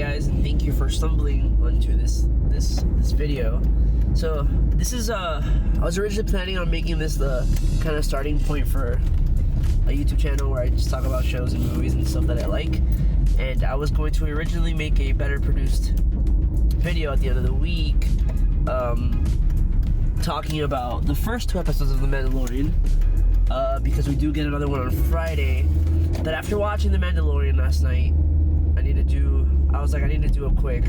guys, and thank you for stumbling onto this video. So this is I was originally planning on making this the kind of starting point for a YouTube channel where I just talk about shows and movies and stuff that I like, and I was going to originally make a better produced video at the end of the week talking about the first 2 episodes of The Mandalorian, because we do get another one on Friday. But after watching The Mandalorian last night, I need to do a quick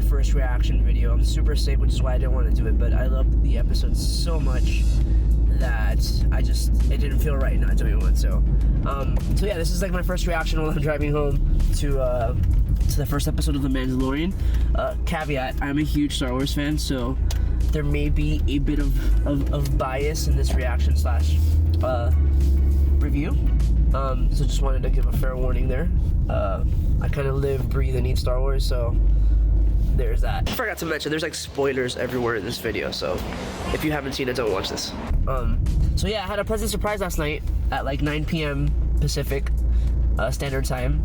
first reaction video. I'm super sick, which is why I didn't want to do it, but I loved the episode so much that it didn't feel right not doing one. So yeah, this is my first reaction while I'm driving home to the first episode of The Mandalorian. Caveat, I'm a huge Star Wars fan, so there may be a bit of bias in this reaction slash review. So just wanted to give a fair warning there. I kind of live, breathe, and eat Star Wars, so there's that. I forgot to mention, there's spoilers everywhere in this video, so if you haven't seen it, don't watch this. So yeah, I had a pleasant surprise last night at 9 p.m. Pacific Standard Time,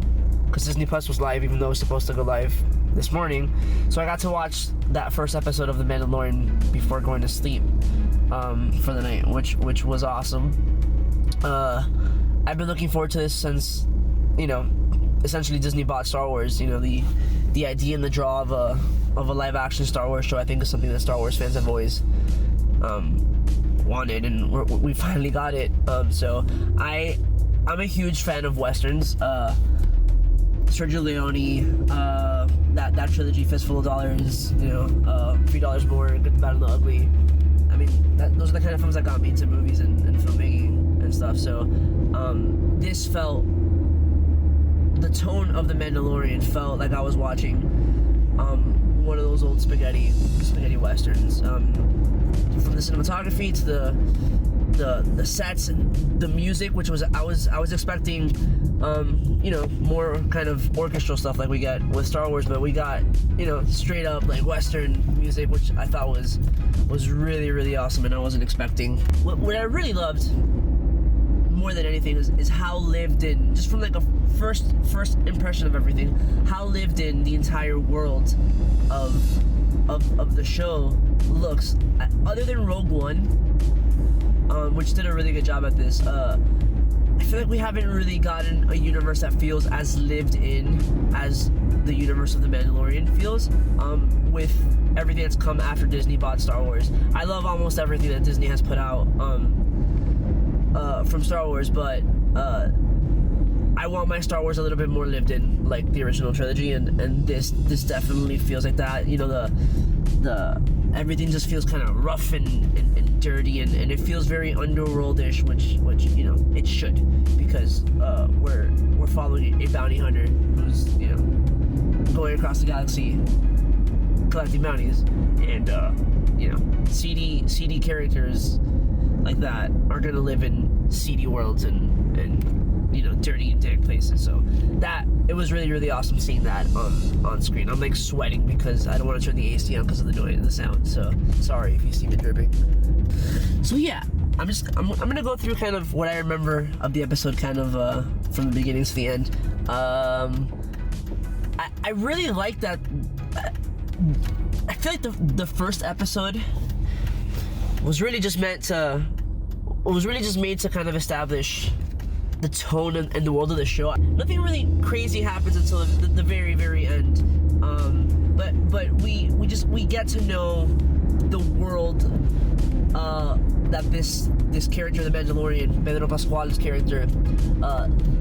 because Disney Plus was live, even though it was supposed to go live this morning. So I got to watch that first episode of The Mandalorian before going to sleep for the night, which was awesome. I've been looking forward to this since, essentially Disney bought Star Wars. The idea and the draw of a live action Star Wars show, I think, is something that Star Wars fans have always wanted, and we finally got it. So I'm a huge fan of westerns. Sergio Leone, that trilogy, Fistful of Dollars, $3 More, Good, the Bad, and the Ugly. I mean, those are the kind of films that got me into movies and filmmaking and stuff. So this felt, the tone of The Mandalorian felt like I was watching one of those old spaghetti westerns. From the cinematography to the sets and the music, which was I was expecting more kind of orchestral stuff like we get with Star Wars, but we got straight up western music, which I thought was really, really awesome, and I wasn't expecting. What I really loved more than anything is how lived in, just from a first impression of everything, how lived in the entire world of the show looks. Other than Rogue One, which did a really good job at this, I feel like we haven't really gotten a universe that feels as lived in as the universe of The Mandalorian feels, with everything that's come after Disney bought Star Wars. I love almost everything that Disney has put out from Star Wars, but I want my Star Wars a little bit more lived in, like the original trilogy, and this definitely feels like that. The everything just feels kind of rough and dirty, and it feels very underworldish, which it should, because we're following a bounty hunter who's going across the galaxy collecting bounties, and seedy characters like that are gonna live in seedy worlds and dirty and dank places. So that, it was really, really awesome seeing that on screen. I'm sweating because I don't want to turn the AC on because of the noise and the sound, so sorry if you see me dripping. So yeah, I'm gonna go through kind of what I remember of the episode, kind of from the beginning to the end. I really like that. I feel like the first episode was really just made to kind of establish the tone and the world of the show. Nothing really crazy happens until the very, very end. But we get to know the world that this character, the Mandalorian, Pedro Pascal's character,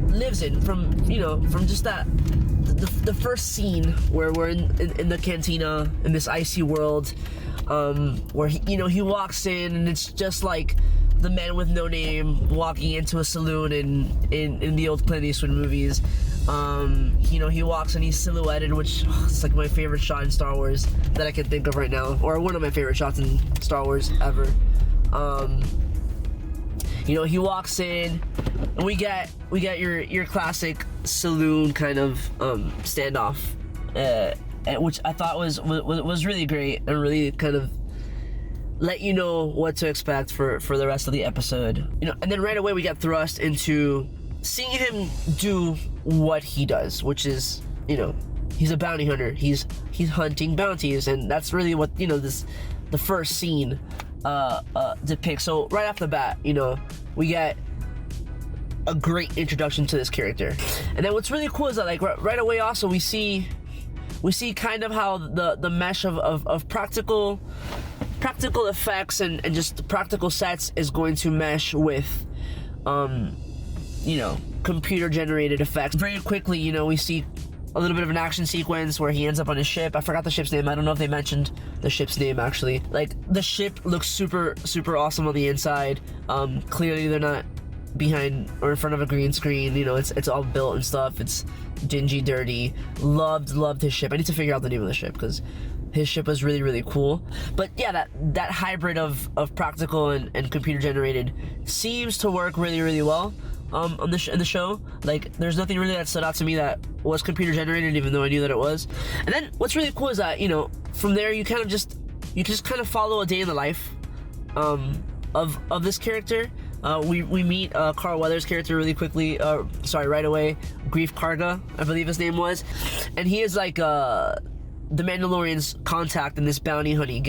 lives in. From just that the first scene where we're in the cantina in this icy world, where he walks in, and it's just like the man with no name walking into a saloon in the old Clint Eastwood movies. He walks and he's silhouetted, which is my favorite shot in Star Wars that I can think of right now, or one of my favorite shots in Star Wars ever. He walks in, and we get your classic saloon kind of standoff, which I thought was really great, and really kind of let you know what to expect for the rest of the episode. And then right away we get thrust into seeing him do what he does, which is, he's a bounty hunter. He's hunting bounties, and that's really what, you know, the first scene depicts. So right off the bat, you know, we get a great introduction to this character. And then what's really cool is that, like, right away also we see kind of how the mesh of practical effects and just practical sets is going to mesh with you know, computer generated effects. Very quickly, you know, we see a little bit of an action sequence where he ends up on a ship. I forgot the ship's name. I don't know if they mentioned the ship's name, actually. Like, the ship looks super awesome on the inside. Clearly they're not behind or in front of a green screen. You know, it's all built and stuff. It's dingy, dirty. Loved his ship. I need to figure out the name of the ship because his ship was really cool. But yeah, that hybrid of practical and computer generated seems to work really well in the show. Like, there's nothing really that stood out to me that was computer generated, even though I knew that it was. And then what's really cool is that, you know, from there you just kind of follow a day in the life of this character. We meet Carl Weathers' character really quickly. Right away. Grief Karga, I believe his name was, and he is like the Mandalorian's contact in this bounty hunters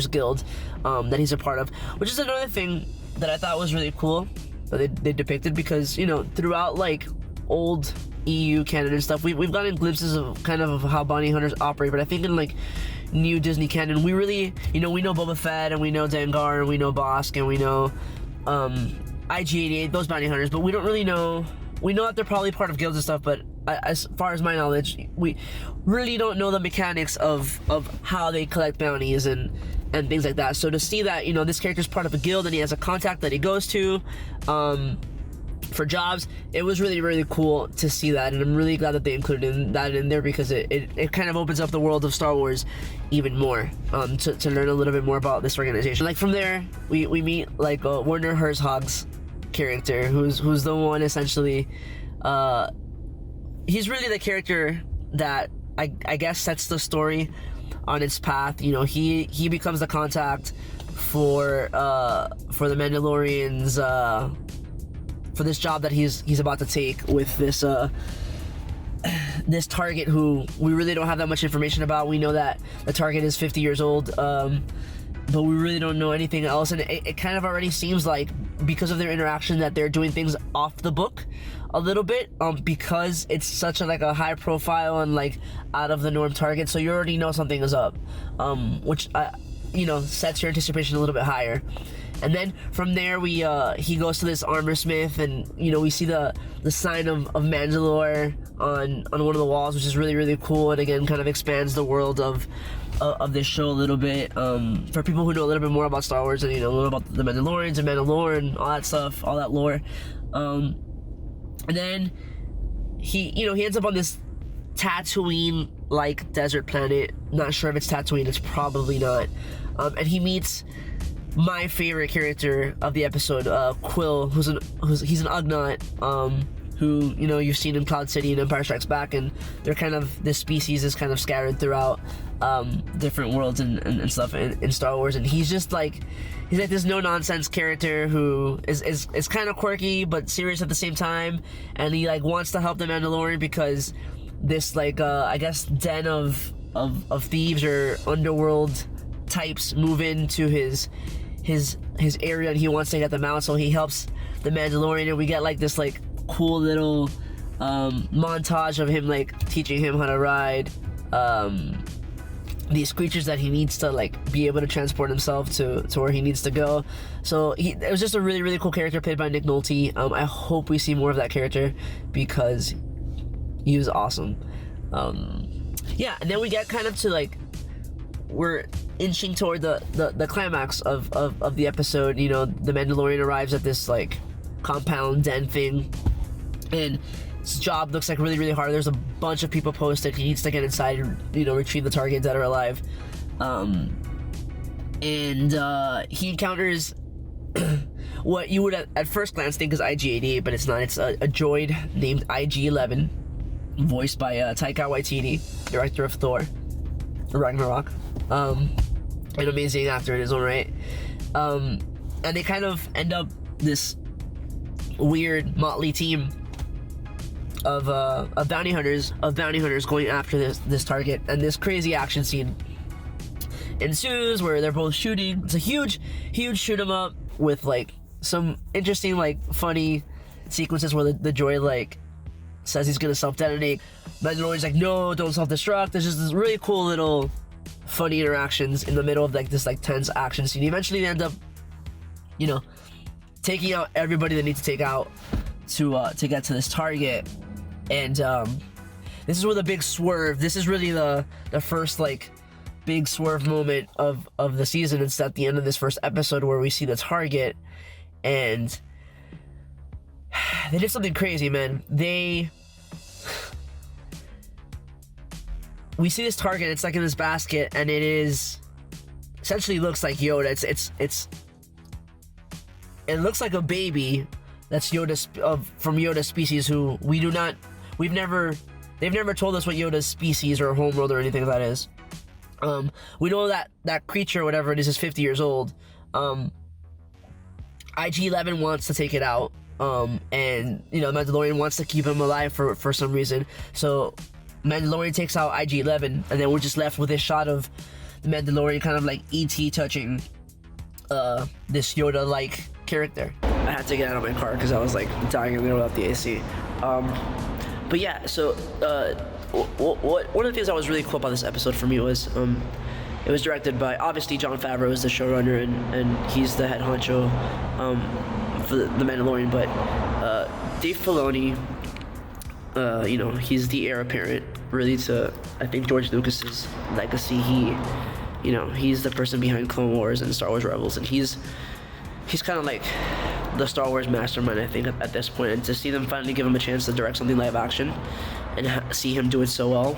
guild that he's a part of, which is another thing that I thought was really cool that they depicted, because, you know, throughout like old EU canon and stuff, we've gotten glimpses of kind of how bounty hunters operate, but I think in like new Disney canon, we really, you know, we know Boba Fett and we know Dengar and we know Bosk and we know IG-88, those bounty hunters, but we don't really know. We know that they're probably part of guilds and stuff, but as far as my knowledge, we really don't know the mechanics of how they collect bounties and things like that. So to see that, you know, this character's part of a guild and he has a contact that he goes to for jobs, it was really cool to see that, and I'm really glad that they included that in there, because it kind of opens up the world of Star Wars even more, to learn a little bit more about this organization. Like, from there we meet like Werner Herzog's character, who's the one essentially, he's really the character that I guess sets the story on its path. You know, he becomes the contact for the Mandalorians, for this job that he's about to take with this this target who we really don't have that much information about. We know that the target is 50 years old, but we really don't know anything else, and it kind of already seems like, because of their interaction, that they're doing things off the book a little bit, because it's such a high profile and like out of the norm target, so you already know something is up, which you know, sets your anticipation a little bit higher. And then from there he goes to this armor smith, and you know, we see the sign of Mandalore on one of the walls, which is really cool, and again kind of expands the world of this show a little bit, for people who know a little bit more about Star Wars and, you know, a little about the Mandalorians and Mandalorian, all that stuff, all that lore. And then he ends up on this Tatooine like desert planet. Not sure if it's Tatooine, it's probably not. And he meets my favorite character of the episode, Quill, he's an Ugnaught, who, you know, you've seen in Cloud City and Empire Strikes Back, and they're kind of, this species is kind of scattered throughout different worlds and stuff in Star Wars, and he's like this no-nonsense character who is kind of quirky but serious at the same time, and he like wants to help the Mandalorian because this like I guess den of thieves or underworld types move into his area, and he wants to get them out, so he helps the Mandalorian, and we get like this like cool little montage of him like teaching him how to ride these creatures that he needs to like be able to transport himself to where he needs to go. So it was just a really cool character played by Nick Nolte. I hope we see more of that character because he was awesome. Yeah, and then we get kind of to like, we're inching toward the climax of the episode. You know, the Mandalorian arrives at this like compound den thing, and his job looks like really hard. There's a bunch of people posted. He needs to get inside and, you know, retrieve the targets that are alive. And he encounters what you would at first glance think is IG-88, but it's not. It's a droid named IG-11, voiced by Taika Waititi, director of Thor Ragnarok. An amazing actor in his own right. And they kind of end up this weird motley team of bounty hunters going after this target, and this crazy action scene ensues where they're both shooting. It's a huge shoot 'em up with like some interesting, like, funny sequences where the droid like says he's gonna self-detonate. Mandalorian's like, no, don't self-destruct. There's just this really cool little funny interactions in the middle of like this like tense action scene. Eventually they end up, you know, taking out everybody they need to take out to get to this target. And this is where the big swerve, this is really the first like big swerve moment of the season. It's at the end of this first episode where we see the target, and they did something crazy, man. We see this target, it's like in this basket, and it is essentially looks like Yoda. It looks like a baby that's from Yoda's species, who they've never told us what Yoda's species or homeworld or anything like that is. We know that creature, whatever it is 50 years old. IG-11 wants to take it out, and you know, Mandalorian wants to keep him alive for some reason. So Mandalorian takes out IG-11, and then we're just left with this shot of the Mandalorian kind of like E.T. touching this Yoda-like character. I had to get out of my car because I was like dying in there without the AC. But yeah, so one of the things that was really cool about this episode for me was it was directed by, obviously, Jon Favreau is the showrunner, and he's the head honcho for the Mandalorian, but Dave Filoni, you know, he's the heir apparent really to, I think, George Lucas's legacy. He's the person behind Clone Wars and Star Wars Rebels, and he's kind of like the Star Wars mastermind, I think, at this point. And to see them finally give him a chance to direct something live action and see him do it so well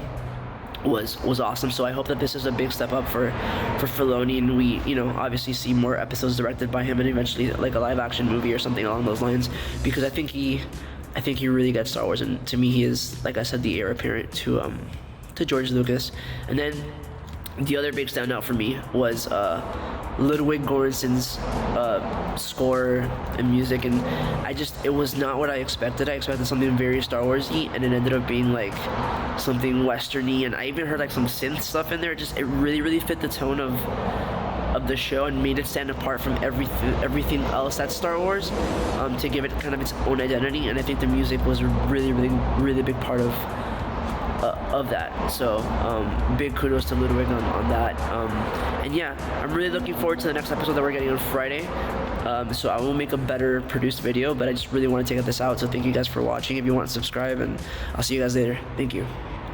was awesome. So I hope that this is a big step up for Filoni, and we, you know, obviously see more episodes directed by him, and eventually like a live action movie or something along those lines, because I think he really gets Star Wars, and to me he is, like I said, the heir apparent to George Lucas. And then the other big standout for me was Ludwig Göransson's score and music, and it was not what I expected. I expected something very Star Wars-y, and it ended up being like something Western-y, and I even heard like some synth stuff in there. It really fit the tone of the show and made it stand apart from everything else that's Star Wars, to give it kind of its own identity. And I think the music was a really big part of that. So big kudos to Ludwig on that. And yeah, I'm really looking forward to the next episode that we're getting on Friday. So I will make a better produced video, but I just really want to take this out. So thank you guys for watching. If you want to subscribe, and I'll see you guys later. Thank you.